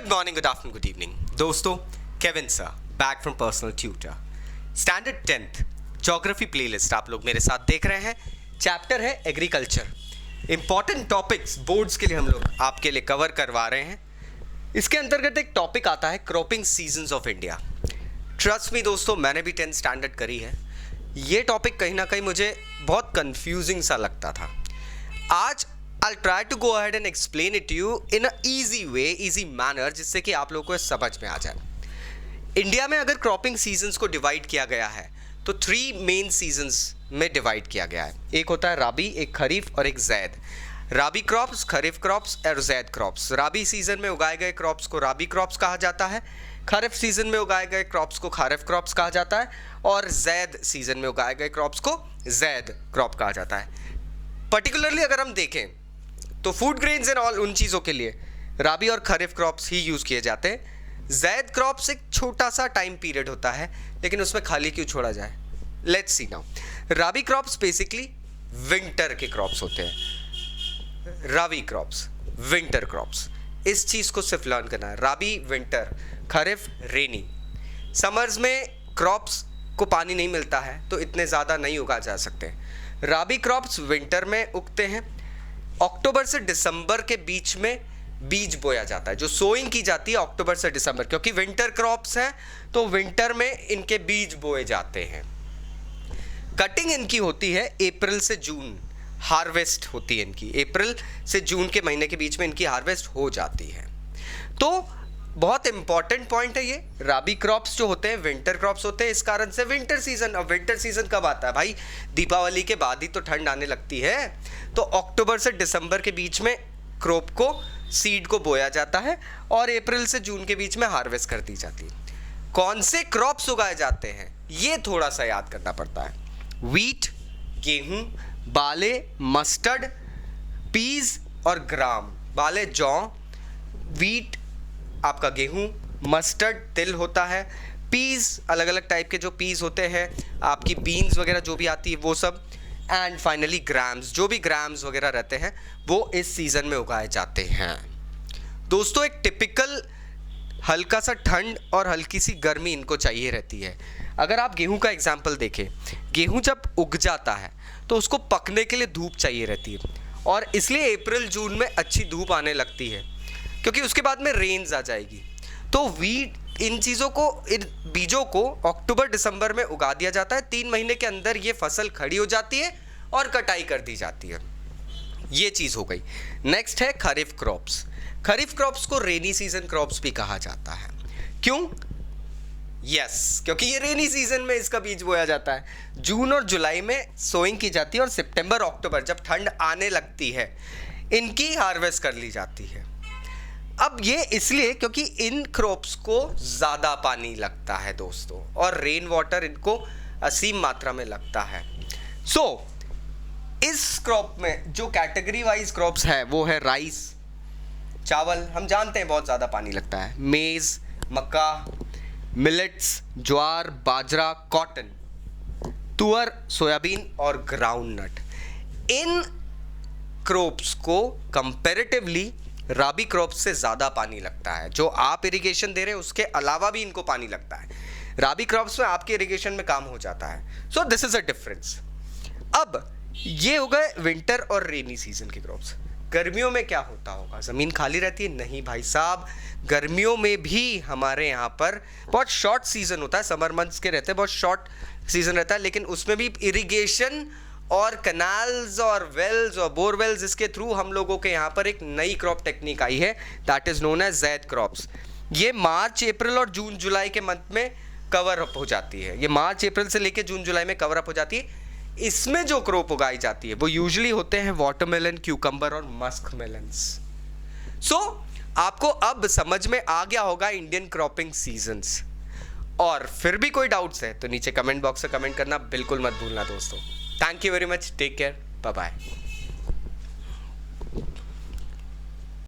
Good morning, good afternoon, good evening दोस्तों। Kevin sir back from personal tutor. Standard 10th geography playlist आप लोग मेरे साथ देख रहे हैं। चैप्टर है एग्रीकल्चर। इंपॉर्टेंट टॉपिक्स बोर्ड्स के लिए हम लोग आपके लिए कवर करवा रहे हैं। इसके अंतर्गत एक टॉपिक आता है cropping seasons of India. Trust me दोस्तों, मैंने भी 10th स्टैंडर्ड करी है। ये टॉपिक कहीं ना कहीं मुझे बहुत कंफ्यूजिंग सा लगता था। आज I'll try to go ahead and explain it to you in a easy way, easy manner, जिससे कि आप लोगों को समझ में आ जाए। इंडिया में अगर क्रॉपिंग सीजन्स को डिवाइड किया गया है तो 3 मेन सीजन्स में डिवाइड किया गया है। एक होता है राबी, एक खरीफ और एक जैद। राबी क्रॉप्स, खरीफ क्रॉप्स और जैद क्रॉप्स। राबी सीजन में उगाए गए क्रॉप्स को राबी क्रॉप्स कहा जाता है, खरीफ सीजन में उगाए गए क्रॉप्स को खरीफ क्रॉप्स कहा जाता है और जैद सीजन में उगाए गए क्रॉप्स को जैद क्रॉप कहा जाता है। पर्टिकुलरली अगर हम देखें तो फूड ग्रेन्स एंड ऑल उन चीज़ों के लिए राबी और खरीफ क्रॉप्स ही यूज़ किए जाते हैं। जैद क्रॉप्स एक छोटा सा टाइम पीरियड होता है, लेकिन उसमें खाली क्यों छोड़ा जाए। Let's see now. Rabi crops basically winter के क्रॉप्स होते हैं। राबी क्रॉप्स विंटर क्रॉप्स, इस चीज़ को सिर्फ लर्न करना है। राबी विंटर, खरीफ रेनी। समर्स में क्रॉप्स को पानी नहीं मिलता है तो इतने ज़्यादा नहीं उगा जा सकते। राबी क्रॉप्स विंटर में उगते हैं। अक्टूबर से दिसंबर के बीच में बीज बोया जाता है। जो सोइंग की जाती है अक्टूबर से दिसंबर, क्योंकि विंटर क्रॉप्स हैं तो विंटर में इनके बीज बोए जाते हैं। कटिंग इनकी होती है अप्रैल से जून, हार्वेस्ट होती है इनकी। अप्रैल से जून के महीने के बीच में इनकी हार्वेस्ट हो जाती है। तो बहुत इंपॉर्टेंट पॉइंट है ये। राबी क्रॉप्स जो होते हैं विंटर क्रॉप्स होते हैं, इस कारण से विंटर सीजन। अब विंटर सीजन कब आता है भाई? दीपावली के बाद ही तो ठंड आने लगती है। तो अक्टूबर से दिसंबर के बीच में क्रॉप को, सीड को बोया जाता है और अप्रैल से जून के बीच में हार्वेस्ट कर दी जाती है। कौन से क्रॉप्स उगाए जाते हैं ये थोड़ा सा याद करना पड़ता है। व्हीट, गेहूं, बाले, मस्टर्ड, पीज और ग्राम। बाले जौ, व्हीट आपका गेहूं, मस्टर्ड तिल होता है, पीज अलग अलग टाइप के जो पीज होते हैं, आपकी बीन्स वगैरह जो भी आती है वो सब, एंड फाइनली ग्राम्स, जो भी ग्राम्स वगैरह रहते हैं वो इस सीज़न में उगाए जाते हैं। दोस्तों एक टिपिकल हल्का सा ठंड और हल्की सी गर्मी इनको चाहिए रहती है। अगर आप गेहूं का एग्जाम्पल देखें, गेहूं जब उग जाता है तो उसको पकने के लिए धूप चाहिए रहती है और इसलिए अप्रैल जून में अच्छी धूप आने लगती है, क्योंकि उसके बाद में रेन्स आ जाएगी। तो वीट, इन चीज़ों को, इन बीजों को अक्टूबर दिसंबर में उगा दिया जाता है। 3 महीने के अंदर ये फसल खड़ी हो जाती है और कटाई कर दी जाती है। ये चीज़ हो गई। नेक्स्ट है खरीफ क्रॉप्स। खरीफ क्रॉप्स को रेनी सीजन क्रॉप्स भी कहा जाता है। क्यों? यस, क्योंकि ये रेनी सीजन में इसका बीज बोया जाता है। जून और जुलाई में सोइंग की जाती है और सितंबर अक्टूबर जब ठंड आने लगती है इनकी हार्वेस्ट कर ली जाती है। अब ये इसलिए क्योंकि इन क्रॉप्स को ज़्यादा पानी लगता है दोस्तों, और रेन वाटर इनको असीम मात्रा में लगता है। सो इस क्रॉप में जो कैटेगरी वाइज क्रॉप्स है वो है राइस, चावल, हम जानते हैं बहुत ज़्यादा पानी लगता है। मेज, मक्का, मिलेट्स, ज्वार, बाजरा, कॉटन, तुअर, सोयाबीन और ग्राउंडनट। इन क्रॉप्स को कंपैरेटिवली राबी क्रॉप्स से ज़्यादा पानी लगता है। जो आप इरिगेशन दे रहे हैं उसके अलावा भी इनको पानी लगता है। राबी क्रॉप्स में आपके इरिगेशन में काम हो जाता है। So this is a difference. अब ये हो गए विंटर और रेनी सीजन के क्रॉप्स। गर्मियों में क्या होता होगा? ज़मीन खाली रहती है? नहीं भाई साहब, गर्मियों में भी हमारे यहाँ पर बहुत शॉर्ट सीजन होता है। समर मंथ्स के रहते हैं, बहुत शॉर्ट सीजन रहता है, लेकिन उसमें भी इरिगेशन और कनाल्स और वेल्स और बोरवेल्स, इसके थ्रू हम लोगों के यहाँ पर एक नई क्रॉप टेक्निक आई है, that is known as zaid crops. ये मार्च, अप्रैल और जून जुलाई के मंथ में कवर अप हो जाती है। ये मार्च अप्रैल से लेके जून जुलाई में कवर अप हो जाती है। इसमें जो क्रॉप उगाई जाती है वो यूजुअली होते हैं वाटरमेलन, क्यूकम्बर और मस्क मेलन्स। सो आपको अब समझ में आ गया होगा इंडियन क्रॉपिंग सीजन्स। और फिर भी कोई डाउट्स है तो नीचे कमेंट बॉक्स में कमेंट करना बिल्कुल मत भूलना दोस्तों। Thank you very much. Take care. Bye bye.